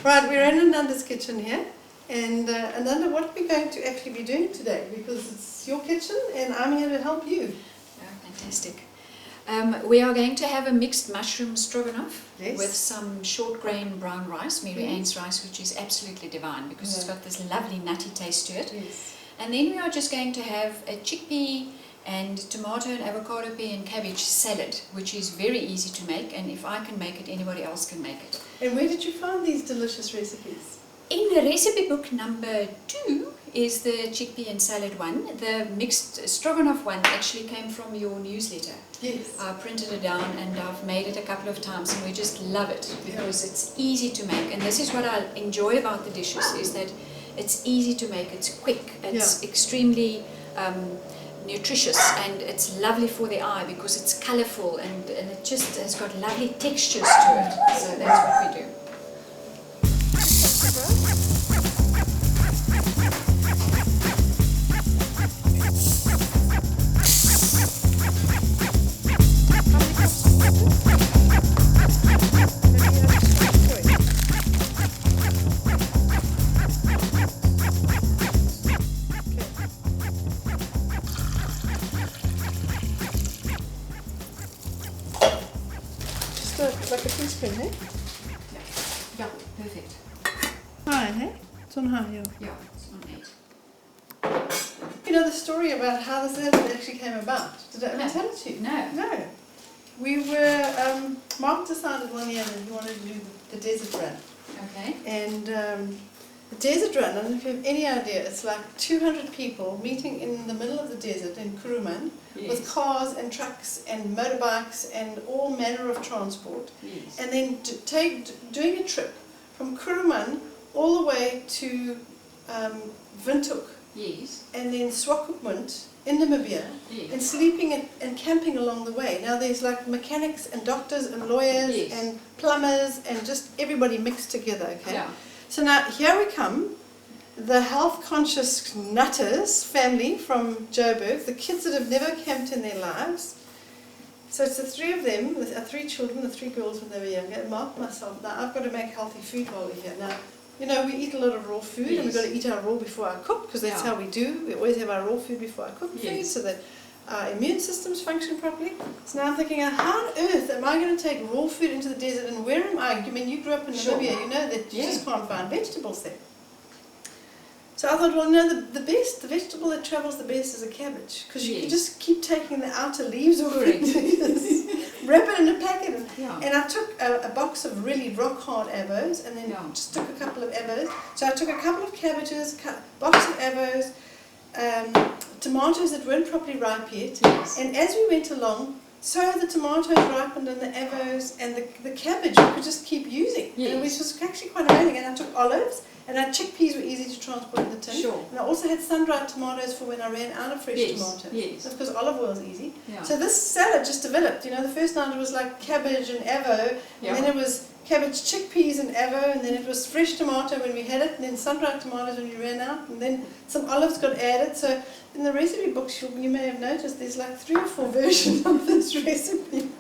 Right, we're in Ananda's kitchen here. And Ananda, what are we going to actually be doing today? Because it's your kitchen and I'm here to help you. Oh, fantastic. We are going to have a mixed mushroom stroganoff Yes. with some short grain brown rice, Mary Ann's rice, which is absolutely divine because it's got this lovely nutty taste to it. Yes. And then we are just going to have a chickpea and tomato and avocado pea and cabbage salad, which is very easy to make, and if I can make it, anybody else can make it. And where did you find these delicious recipes? In the recipe book number 2 is the chickpea and salad one. The mixed stroganoff one actually came from your newsletter. Yes. I printed it down and I've made it a couple of times and we just love it because it's easy to make, and this is what I enjoy about the dishes, is that it's easy to make, it's quick, it's extremely nutritious, and it's lovely for the eye because it's colourful and it just has got lovely textures to it. So that's what we do. Like a teaspoon, eh? Yeah, perfect. High, eh? It's on high, yeah. Yeah, it's on 8. You know the story about how the salad actually came about? Did I ever tell it to you? No. No. We were, Mark decided one year that he wanted to do the desert run. Okay. And the desert run, I don't know if you have any idea, it's like 200 people meeting in the middle of the desert in Kuruman with cars and trucks and motorbikes and all manner of transport. Yes. And then doing a trip from Kuruman all the way to Windhoek Yes. and then Swakopmund in Namibia, Yes. and sleeping and camping along the way. Now there's like mechanics and doctors and lawyers and plumbers and just everybody mixed together, okay? Yeah. So now here we come, the health conscious nutters family from Joburg, the kids that have never camped in their lives. So it's the 3 of them, the 3 children, the 3 girls when they were younger, Mark, myself. Now I've got to make healthy food while we're here. Now, you know, we eat a lot of raw food and we've got to eat our raw before I cook, because that's how we do. We always have our raw food before I cook food so that our immune systems function properly. So now I'm thinking, how on earth am I going to take raw food into the desert, and where am I? I mean, you grew up in Namibia, you know that you just can't find vegetables there. So I thought, well, no, the vegetable that travels the best is a cabbage, because you can just keep taking the outer leaves off it, wrap it in a packet. And I took a box of really rock hard avos, and then just took a couple of avos. So I took a couple of cabbages, box of avos, tomatoes that weren't properly ripe yet, and as we went along, so the tomatoes ripened and the avos and the cabbage you could just keep using. And it was actually quite amazing. And I took olives, and our chickpeas were easy to transport in the tin. And I also had sun-dried tomatoes for when I ran out of fresh tomatoes. So because olive oil is easy. So this salad just developed. You know, the first night it was like cabbage and avo, and then it was cabbage, chickpeas and avo, and then it was fresh tomato when we had it, and then sun-dried tomatoes when we ran out, and then some olives got added. So in the recipe books, you may have noticed there's like 3 or 4 versions of this recipe,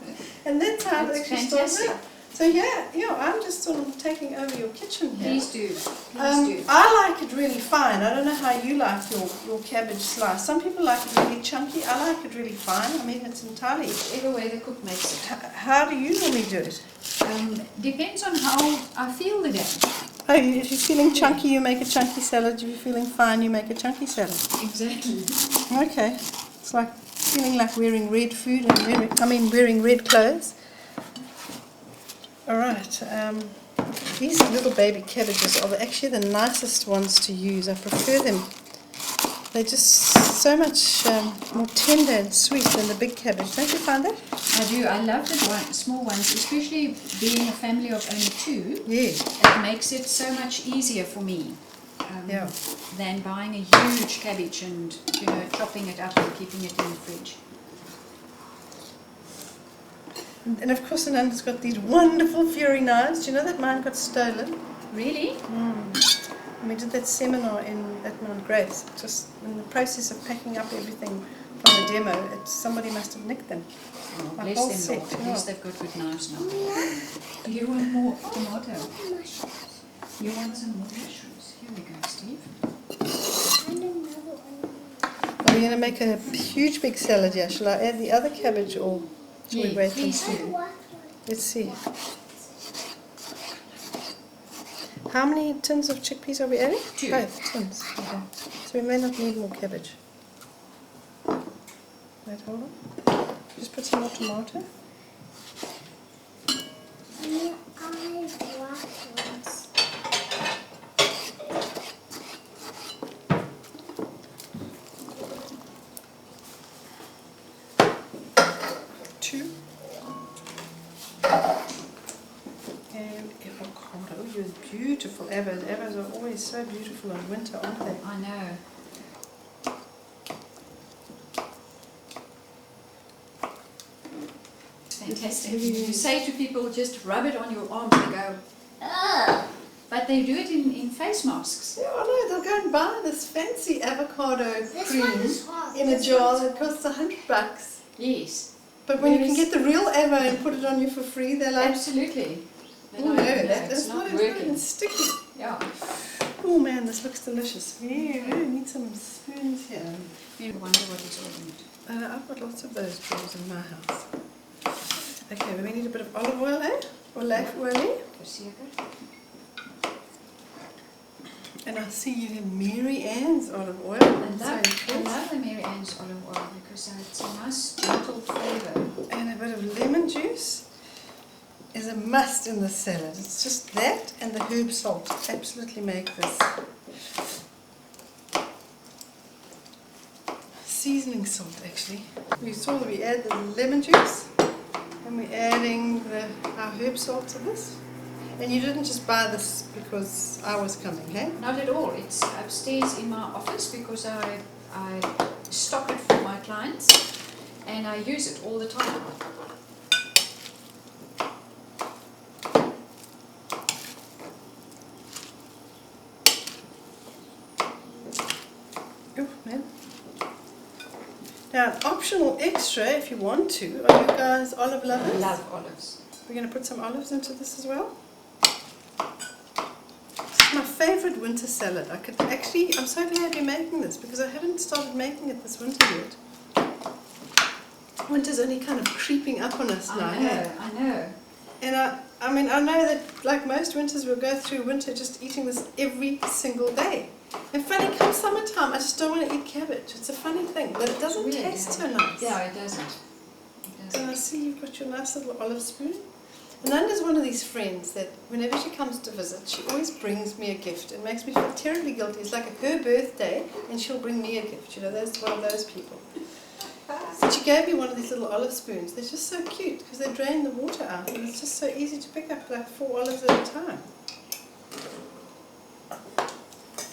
and that's how it actually started out. So I'm just sort of taking over your kitchen here. Please do. I like it really fine. I don't know how you like your cabbage slice. Some people like it really chunky. I like it really fine. I mean, it's entirely Either way the cook makes it. How do you normally do it? Depends on how I feel the day. Oh, if you're feeling chunky, you make a chunky salad. If you're feeling fine, you make a chunky salad. Exactly. Okay. It's like feeling like wearing red food and wearing red clothes. All right. These little baby cabbages are actually the nicest ones to use. I prefer them. They're just so much more tender and sweet than the big cabbage. Don't you find that? I do. I love the small ones, especially being a family of only 2. Yes. It makes it so much easier for me than buying a huge cabbage and chopping it up and keeping it in the fridge. And of course, Ananda's got these wonderful Fury knives. Do you know that mine got stolen? Really? And we did that seminar at Mount Grace. Just in the process of packing up everything from the demo, somebody must have nicked them. Oh, bless them, Lord. At least they've got good knives now. Do you want more tomato? You want some more mushrooms? Here we go, Steve. And another one. Are we going to make a huge big salad here? Shall I add the other cabbage or shall we Yeah, wait and please see? And what? Let's see. How many tins of chickpeas are we adding? 2. Both tins. Okay. So we may not need more cabbage. Wait, hold on. Just put some more tomato. And I black ones. Two. And avocado. You're beautiful avos. Avos are always so beautiful in winter, aren't they? I know. It's fantastic. You say to people, just rub it on your arm, they go, ugh. But they do it in face masks. Yeah, I know. They'll go and buy this fancy avocado This cream one is hot. in a This jar one's that costs $100. Yes. But when you can Whereas- get the real avo and put it on you for free, they're like, Absolutely. oh no, It's that's not not working. even sticky. Yeah. Oh man, this looks delicious. Yeah, we really need some spoons here. You wonder what is all in it. I've got lots of those drawers in my house. Okay, we need a bit of olive oil, eh? Olijfolie. Verseker. And I see you have Mary Ann's olive oil. I So love good. the Mary Ann's olive oil because it's a nice gentle flavour. And a bit of lemon juice is a must in the salad. It's just that and the herb salt absolutely make this. Seasoning salt actually. You saw that we add the lemon juice and we're adding our herb salt to this. And you didn't just buy this because I was coming, hey? Not at all. It's upstairs in my office because I stock it for my clients and I use it all the time. Oh man. Now, an optional extra if you want to. Are you guys olive I lovers? love olives. We're going to put some olives into this as well. It's my favourite winter salad. I'm so glad you're making this because I haven't started making it this winter yet. Winter's only kind of creeping up on us now. Hey? I know. And I mean, I know that like most winters we'll go through winter just eating this every single day. And funny, come summertime, I just don't want to eat cabbage. It's a funny thing, but it doesn't Weird, taste yeah. so nice. Yeah, it doesn't. It And doesn't. I see you've got your nice little olive spoon. Ananda's one of these friends that whenever she comes to visit, she always brings me a gift. It makes me feel terribly guilty. It's like her birthday and she'll bring me a gift. You know, there's one of those people. So she gave me one of these little olive spoons. They're just so cute because they drain the water out and it's just so easy to pick up like 4 olives at a time.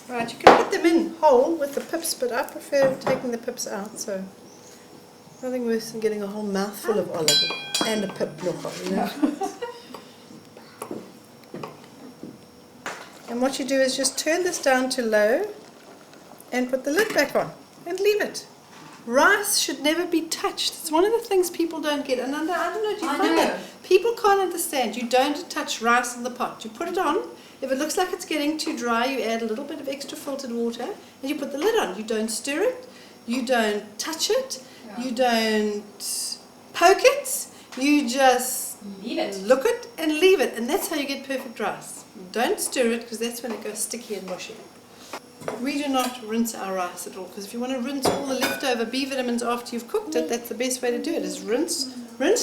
Right, you can put them in whole with the pips, but I prefer taking the pips out, so nothing worse than getting a whole mouthful of olive and a pip nogal, you know. And what you do is just turn this down to low and put the lid back on and leave it. Rice should never be touched. It's one of the things people don't get. And I don't know, do you I find know. that? People can't understand. You don't touch rice in the pot. You put it on. If it looks like it's getting too dry, you add a little bit of extra filtered water and you put the lid on. You don't stir it. You don't touch it. Yeah. You don't poke it. You just Leave it. look it and leave it. And that's how you get perfect rice. Don't stir it because that's when it goes sticky and mushy. We do not rinse our rice at all because if you want to rinse all the leftover B vitamins after you've cooked it, that's the best way to do it, is rinse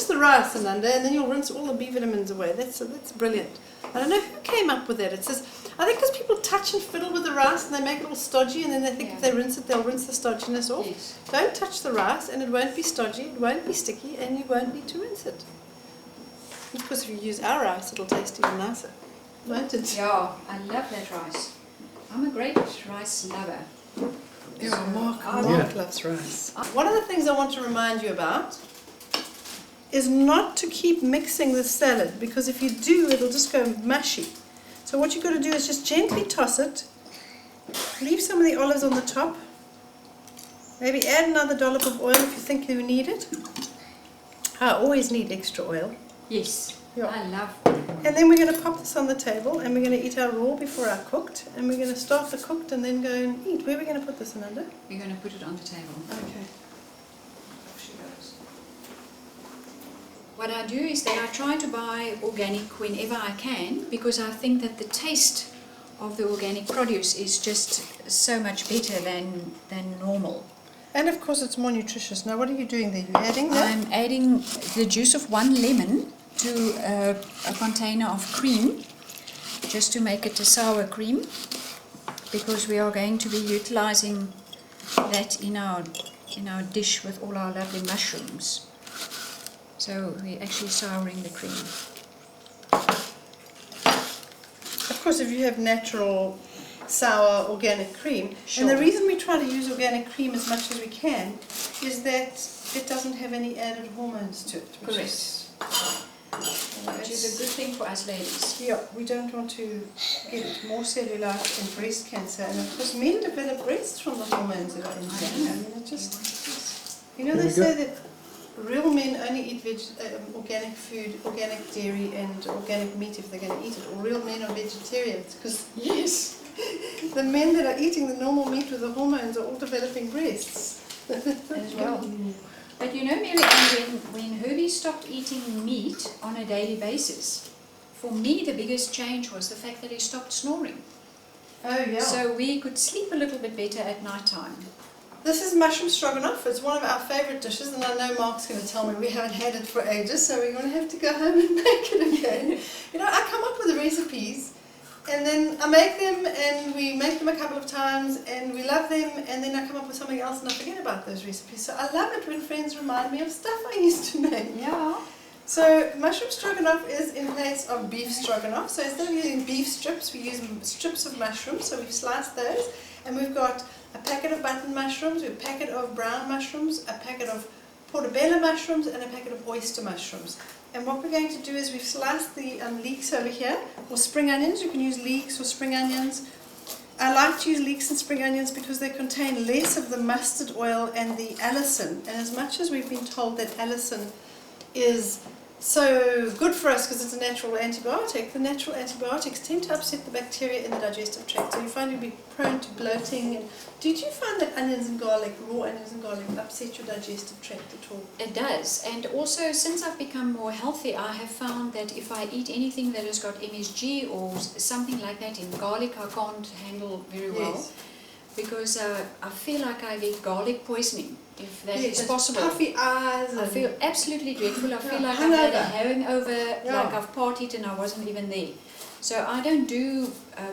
the rice, Ananda, and then you'll rinse all the B vitamins away. That's brilliant. I don't know who came up with that. It says, I think because people touch and fiddle with the rice and they make it all stodgy and then they think if they rinse it, they'll rinse the stodginess off. Yes. Don't touch the rice and it won't be stodgy, it won't be sticky, and you won't need to rinse it. Of course, if you use our rice, it'll taste even nicer, won't it? Yeah, I love that rice. I'm a great rice lover. Yeah, Mark Yeah. loves rice. One of the things I want to remind you about is not to keep mixing the salad because if you do, it'll just go mushy. So what you've got to do is just gently toss it, leave some of the olives on the top, maybe add another dollop of oil if you think you need it. I always need extra oil. Yes. Yeah. I love. And then we're going to pop this on the table and we're going to eat our raw before our cooked. And we're going to start the cooked and then go and eat. Where are we going to put this, Ananda? We're going to put it on the table. Okay. Off she goes. What I do is that I try to buy organic whenever I can, because I think that the taste of the organic produce is just so much better than normal. And of course it's more nutritious. Now what are you doing there? You're adding that? I'm adding the juice of 1 lemon to a container of cream, just to make it a sour cream, because we are going to be utilizing that in our dish with all our lovely mushrooms. So we're actually souring the cream. Of course, if you have natural, sour, organic cream, Sure. and the reason we try to use organic cream as much as we can is that it doesn't have any added hormones to it. Which is a good thing for us ladies. Yeah, we don't want to get more cellulite and breast cancer, and of course men develop breasts from the hormones that are in there. I mean, it just, they say that real men only eat organic food, organic dairy and organic meat if they're going to eat it, or real men are vegetarians, because Yes. the men that are eating the normal meat with the hormones are all developing breasts. As well. But you know, Mary Ann, when Herbie stopped eating meat on a daily basis, for me the biggest change was the fact that he stopped snoring. Oh yeah. So we could sleep a little bit better at night time. This is mushroom stroganoff. It's one of our favourite dishes, and I know Mark's going to tell me we haven't had it for ages, so we're going to have to go home and make it again. I come up with the recipes, and then I make them, and we make them a couple of times, and we love them, and then I come up with something else, and I forget about those recipes. So I love it when friends remind me of stuff I used to make. Yeah. So mushroom stroganoff is in place of beef stroganoff. So instead of using beef strips, we use strips of mushrooms. So we've sliced those, and we've got a packet of button mushrooms, a packet of brown mushrooms, a packet of portobello mushrooms, and a packet of oyster mushrooms. And what we're going to do is we've sliced the leeks over here, or spring onions. You can use leeks or spring onions. I like to use leeks and spring onions because they contain less of the mustard oil and the allicin. And as much as we've been told that allicin is so good for us because it's a natural antibiotic, the natural antibiotics tend to upset the bacteria in the digestive tract. So you find you'll be prone to bloating. And did you find that onions and garlic, raw onions and garlic, upset your digestive tract at all? It does. And also, since I've become more healthy, I have found that if I eat anything that has got MSG or something like that, in garlic I can't handle very well. Yes. Because I feel like I get garlic poisoning, if that Yes, is possible. puffy eyes. I feel absolutely dreadful. I feel Yeah, like I've had a hangover. hangover, Yeah. like I've partied and I wasn't even there. So I don't do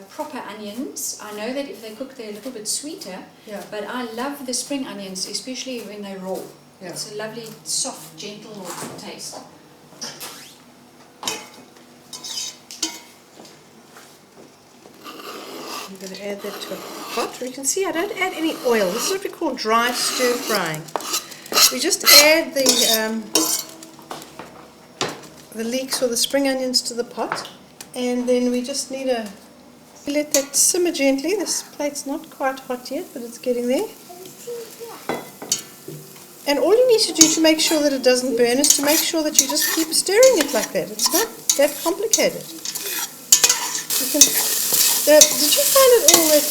proper onions. I know that if they cook, they're a little bit sweeter. Yeah. But I love the spring onions, especially when they're raw. Yeah. It's a lovely, soft, gentle taste. I'm going to add that to a pot. You can see I don't add any oil. This is what we call dry stir frying. We just add the leeks or the spring onions to the pot, and then we just need to let that simmer gently. This plate's not quite hot yet, but it's getting there. And all you need to do to make sure that it doesn't burn is to make sure that you just keep stirring it like that. It's not that complicated. You can, did you find it all that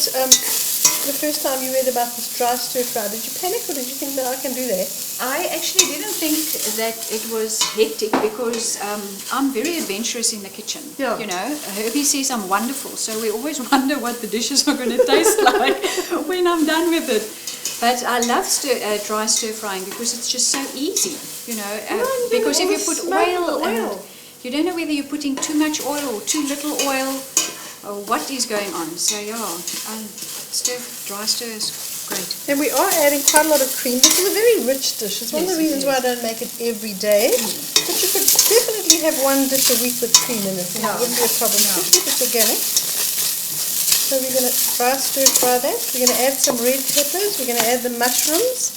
the first time you read about this dry stir fry, did you panic or did you think that I can do that? I actually didn't think that it was hectic because I'm very adventurous in the kitchen. Yeah. You know, Herbie says I'm wonderful, so we always wonder what the dishes are going to taste like when I'm done with it. But I love dry stir frying because it's just so easy, you know. Because if you put oil, you don't know whether you're putting too much oil or too little oil or what is going on. So yeah, dry stir is great. And we are adding quite a lot of cream. This is a very rich dish. It's one of the reasons why I don't make it every day. But you could definitely have one dish a week with cream in it. And it wouldn't be a problem, especially if it's organic. So we're going to dry stir fry that. We're going to add some red peppers. We're going to add the mushrooms.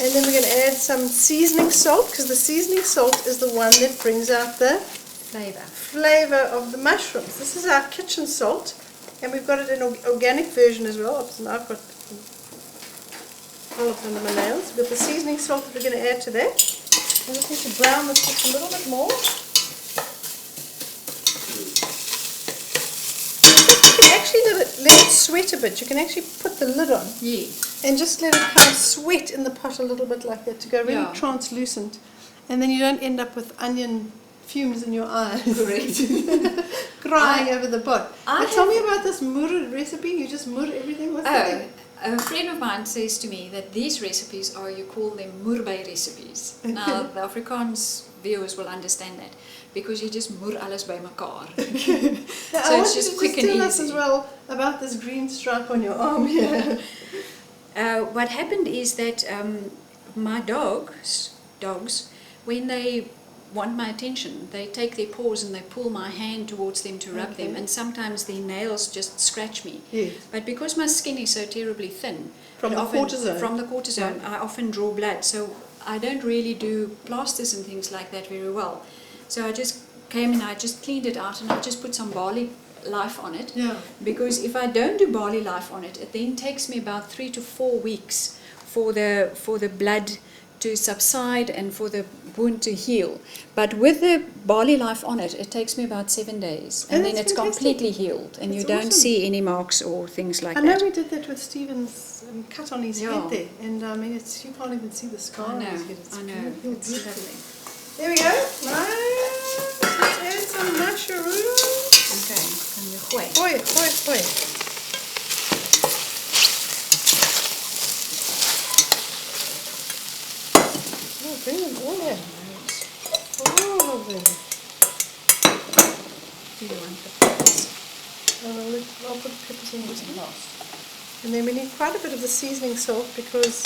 And then we're going to add some seasoning salt, because the seasoning salt is the one that brings out the flavor of the mushrooms. This is our kitchen salt. And we've got it in an organic version as well. Oops, now I've got olives under my nails. We've got the seasoning salt that we're going to add to that. I just need to brown this just a little bit more. actually let it sweat a bit. You can actually put the lid on Yeah. and just let it kind of sweat in the pot a little bit like that to go really Yeah. translucent. And then you don't end up with onion fumes in your eyes. Correct. Crying over the pot. I But tell me have- about this murr recipe. You just murr everything. What's the Oh, thing? a friend of mine says to me that these recipes are, you call them murbei recipes. Now, the Afrikaans viewers will understand that because you just mur alles by mekaar. Now, So I it's want you just to quick and tell us easy. as well about this green stripe on your arm here. What happened is that my dogs, when they want my attention, they take their paws and they pull my hand towards them to rub them, Okay. and sometimes their nails just scratch me. Yes. But because my skin is so terribly thin, From it the often- cortisone. from the cortisone, I often draw blood. So I don't really do plasters and things like that very well. So I just came and I just cleaned it out and I just put some barley life on it. Yeah. Because if I don't do barley life on it, it then takes me about 3 to 4 weeks for the blood to subside and for the wound to heal. But with the barley life on it, it takes me about 7 days, and then that's it's fantastic. completely healed, and you That's don't awesome. see any marks or things like I know that. we did that with Stephen's cut on his Yeah. head there, and I mean, it's, you can't even see the scar I on know, his head. It's I know. beautiful, It's beautiful. lovely. There we go. Nice. Let's add some mushrooms. Okay, kan jy gooi. Hoi, hoi, hoi. Oh, bring them all in. All of them. Do you want the peppers? I'll put peppers in just last. And then we need quite a bit of the seasoning salt because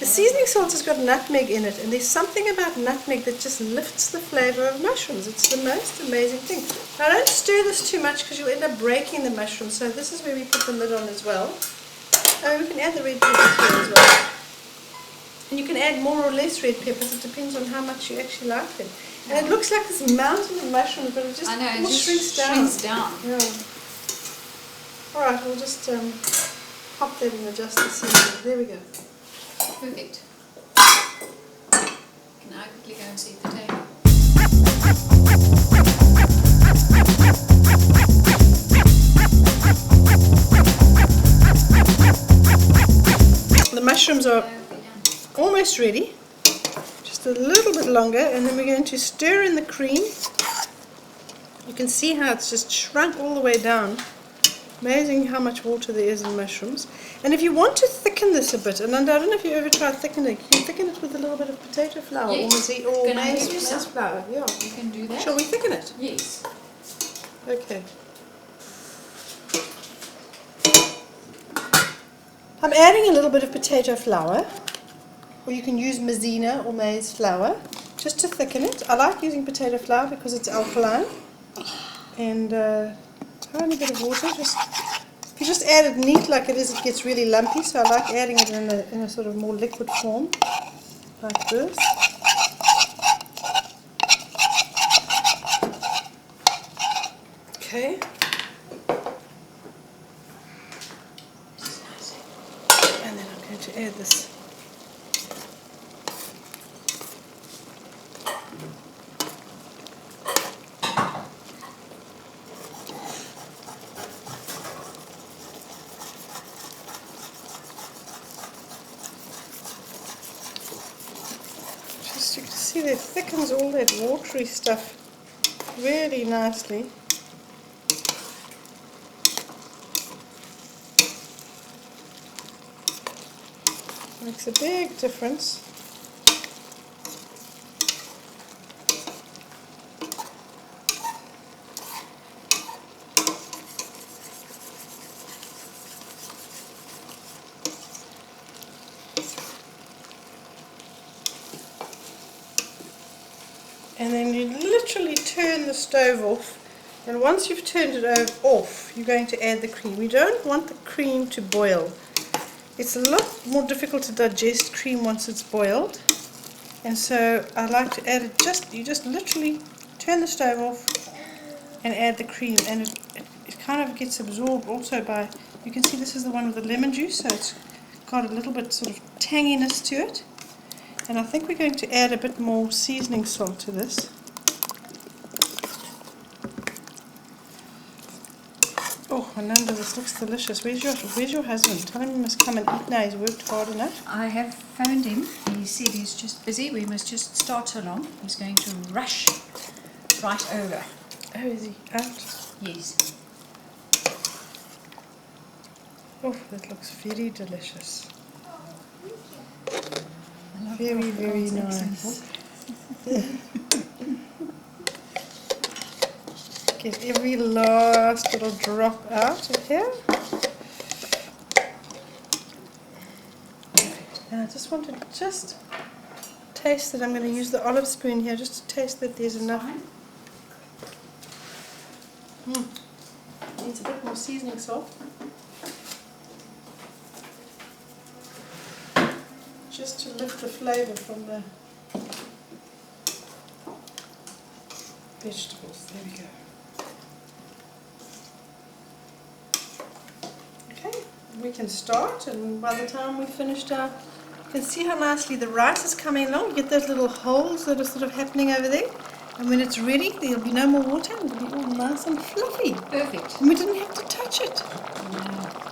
the seasoning salt has got nutmeg in it, and there's something about nutmeg that just lifts the flavour of mushrooms. It's the most amazing thing. Now don't stir this too much because you'll end up breaking the mushrooms, so this is where we put the lid on as well. Oh, we can add the red peppers here as well. And you can add more or less red peppers, it depends on how much you actually like them. And it looks like this mountain of mushrooms, but it just I know, it all just shrinks down. shrinks down. Yeah. Alright, we'll just pop that and adjust the seasoning. There we go. Perfect. Can I quickly go and see the table? The mushrooms are almost ready. Just a little bit longer, and then we're going to stir in the cream. You can see how it's just shrunk all the way down. Amazing how much water there is in mushrooms. And if you want to thicken this a bit, and I don't know if you ever tried thickening, you can thicken it with a little bit of potato flour Yes. or Can I maize, give you maize some? flour. Yeah. You can do that? Shall we thicken it? Yes. Okay. I'm adding a little bit of potato flour, or you can use maizena or maize flour, just to thicken it. I like using potato flour because it's alkaline, and a tiny bit of water. If you just add it neat like it is, it gets really lumpy, so I like adding it in a sort of more liquid form, like this. Okay. And then I'm going to add this. Just you can see that thickens all that watery stuff really nicely. Makes a big difference. And then you literally turn the stove off, and once you've turned it off, you're going to add the cream. You don't want the cream to boil. It's a lot more difficult to digest cream once it's boiled, and so I like to add it you just literally turn the stove off and add the cream, and it kind of gets absorbed also by, you can see this is the one with the lemon juice, so it's got a little bit sort of tanginess to it. And I think we're going to add a bit more seasoning salt to this. Oh, Ananda, this looks delicious. Where's your husband? Tell him he must come and eat now. He's worked hard enough. I have phoned him. He said he's just busy. We must just start along. He's going to rush right over. Oh, is he out? Yes. Oh, that looks very delicious. I love Very, Prof. very God's accent nice. book. Get every last little drop out of here. Now I just want to taste it. I'm going to use the olive spoon here just to taste that there's enough. Needs a bit more seasoning salt. Just to lift the flavour from the vegetables. There we go. Okay, we can start, and by the time we've finished you can see how nicely the rice is coming along. You get those little holes that are sort of happening over there. And when it's ready, there'll be no more water, and it'll be all nice and fluffy. Perfect. And we didn't have to touch it. No.